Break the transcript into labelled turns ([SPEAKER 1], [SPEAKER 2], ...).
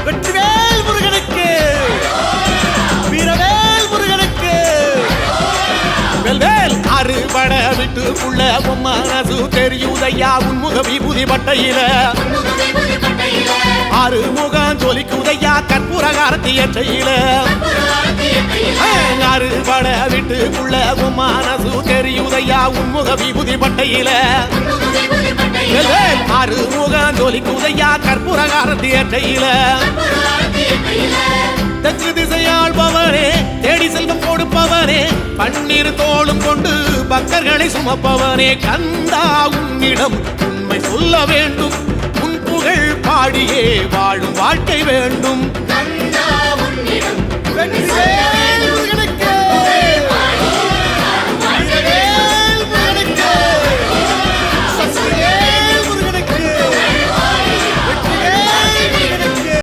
[SPEAKER 1] வெற்றிவேல் முருகனுக்கு, வீரவேல் முருகனுக்கு. வெல்வேல் அறுபட வீட்டுக்குள்ள மனசு தெரியுதையா உன்முக விபூதி பட்டையில. ஆறுமுகம் ஜொலிக்குதையா கற்பூர காரத்தி எற்றையில. அறுபட வீட்டுக்குள்ள மனசு தெரியுதையா உன்முக விபூதி பட்டையில. ஆறுமுகம் ஜொலிக்குதையா கற்பூர காரத்தி எற்றையில. தெற்கு திசையாள்பவனே, தேடி செல்வம் கொடுப்பவனே, பன்னீர் தோளும் கொண்டு பக்தர்களை சுமப்பவனே, கந்தா உன்னிடம் உண்மை சொல்ல வேண்டும், உன் புகழ் பாடியே வாழும் வாழ்க்கை வேண்டும்.